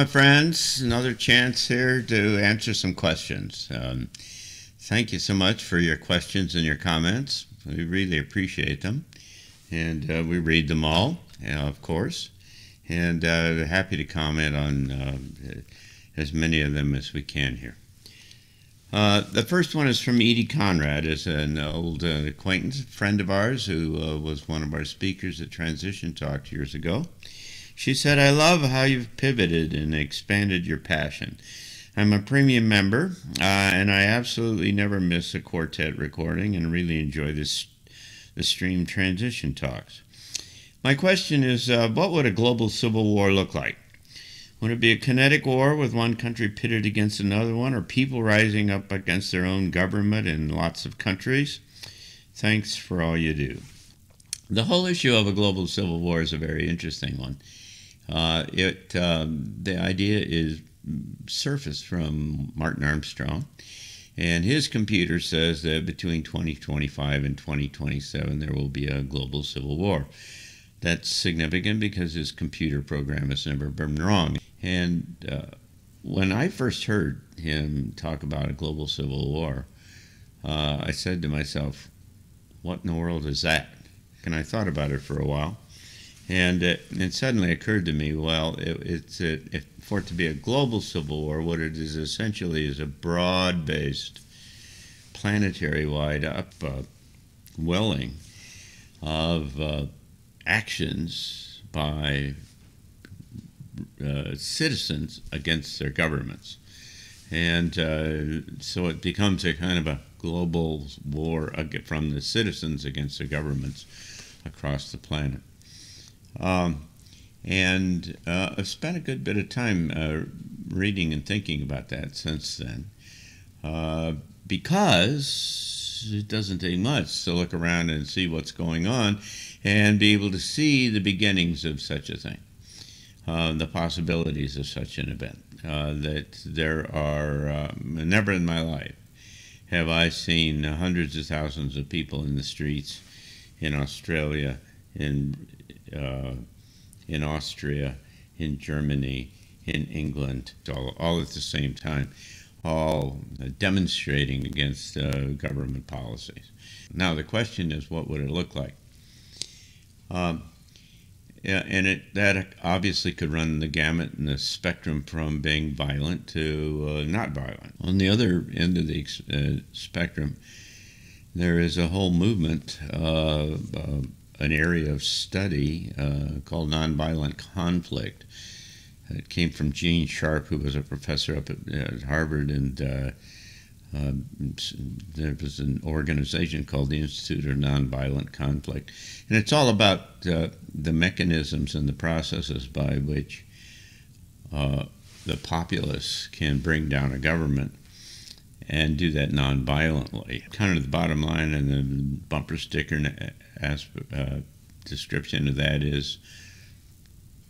my friends. Another chance here to answer some questions. Thank you so much for your questions and your comments. We really appreciate them. And we read them all, of course. And happy to comment on as many of them as we can here. The first one is from Edie Conrad, is an old acquaintance, friend of ours who was one of our speakers at Transition Talk years ago. She said, I love how you've pivoted and expanded your passion. I'm a premium member, and I absolutely never miss a Quartet recording and really enjoy the stream Transition Talks. My question is, what would a global civil war look like? Would it be a kinetic war with one country pitted against another one, or people rising up against their own government in lots of countries? Thanks for all you do. The whole issue of a global civil war is a very interesting one. The idea is surfaced from Martin Armstrong, and his computer says that between 2025 and 2027 there will be a global civil war. That's significant because his computer program has never been wrong. And when I first heard him talk about a global civil war, I said to myself, what in the world is that? And I thought about it for a while. And it suddenly occurred to me, well, for it to be a global civil war, what it is essentially is a broad-based, planetary-wide upwelling of actions by citizens against their governments. And so it becomes a kind of a global war from the citizens against the governments across the planet. And I've spent a good bit of time reading and thinking about that since then, because it doesn't take much to look around and see what's going on and be able to see the beginnings of such a thing, the possibilities of such an event. That there are, never in my life have I seen hundreds of thousands of people in the streets in Australia, in Austria, in Germany, in England, all at the same time, all demonstrating against government policies. Now the question is, what would it look like? And that obviously could run the gamut and the spectrum from being violent to not violent. On the other end of the spectrum, there is a whole movement, an area of study called nonviolent conflict. It came from Gene Sharp, who was a professor up at Harvard, and there was an organization called the Institute of Nonviolent Conflict. And it's all about the mechanisms and the processes by which the populace can bring down a government and do that nonviolently. Kind of the bottom line and the bumper sticker description of that is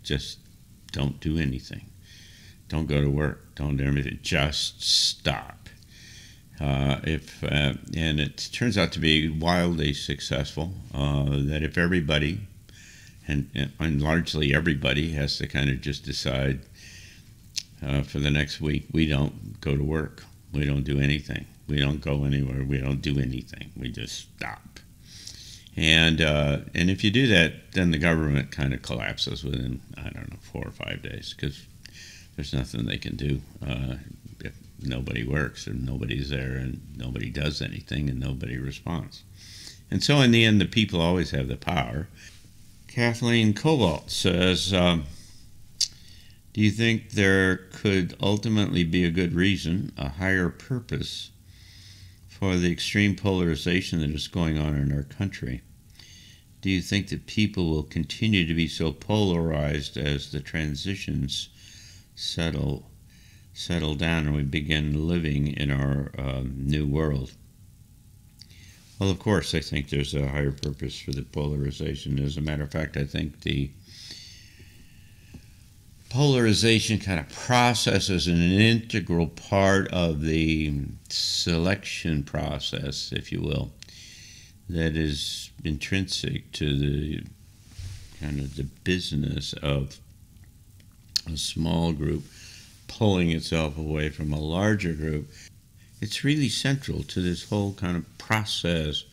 just don't do anything. Don't go to work. Don't do anything. Just stop. And it turns out to be wildly successful, that if everybody, and largely everybody, has to kind of just decide for the next week, we don't go to work. We don't do anything. We don't go anywhere. We don't do anything. We just stop. And if you do that, then the government kind of collapses within, 4 or 5 days, because there's nothing they can do if nobody works and nobody's there and nobody does anything and nobody responds. And so in the end, the people always have the power. Kathleen Cobalt says, do you think there could ultimately be a good reason, a higher purpose, for the extreme polarization that is going on in our country? Do you think that people will continue to be so polarized as the transitions settle down and we begin living in our new world? Well, of course, I think there's a higher purpose for the polarization. As a matter of fact, I think the polarization kind of process is an integral part of the selection process, if you will, that is intrinsic to the kind of the business of a small group pulling itself away from a larger group. It's really central to this whole kind of process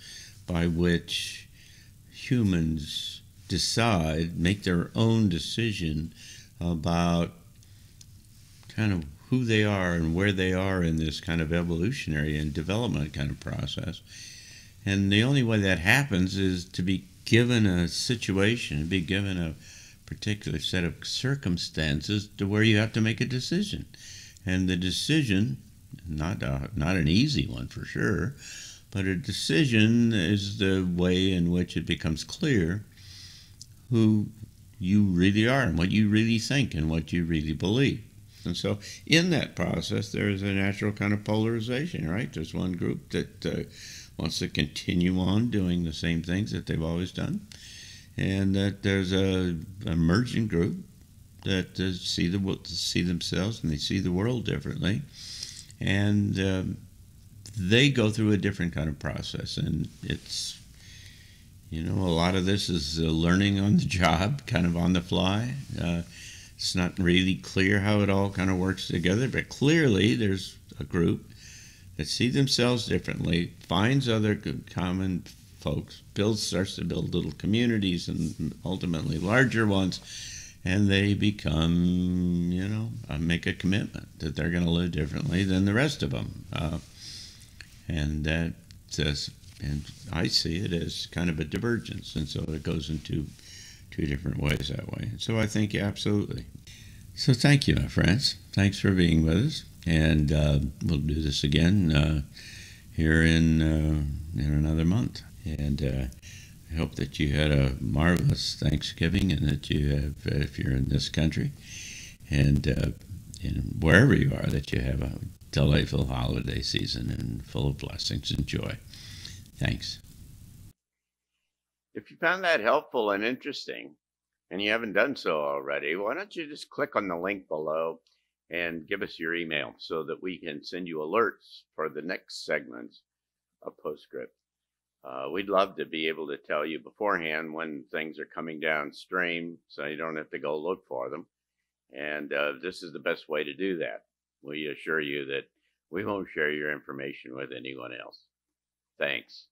by which humans decide, make their own decision about kind of who they are and where they are in this kind of evolutionary and development kind of process. And the only way that happens is to be given a situation, to be given a particular set of circumstances to where you have to make a decision. And the decision, not an easy one for sure, but a decision is the way in which it becomes clear who you really are and what you really think and what you really believe. And so in that process, there is a natural kind of polarization, right? There's one group that wants to continue on doing the same things that they've always done, and that there's a emergent group that see themselves and they see the world differently, and they go through a different kind of process. And it's, a lot of this is learning on the job, kind of on the fly. It's not really clear how it all kind of works together, but clearly there's a group that see themselves differently, finds other common folks, starts to build little communities and ultimately larger ones, and they become, make a commitment that they're going to live differently than the rest of them. And I see it as kind of a divergence, and so it goes into two different ways that way. And so I think, yeah, absolutely. So thank you, my friends. Thanks for being with us. And we'll do this again here in another month. And I hope that you had a marvelous Thanksgiving, and that you have, if you're in this country, and wherever you are, that you have a delightful holiday season and full of blessings and joy. Thanks. If you found that helpful and interesting, and you haven't done so already, why don't you just click on the link below and give us your email so that we can send you alerts for the next segments of Postscript. We'd love to be able to tell you beforehand when things are coming downstream, so you don't have to go look for them. And this is the best way to do that. We assure you that we won't share your information with anyone else. Thanks.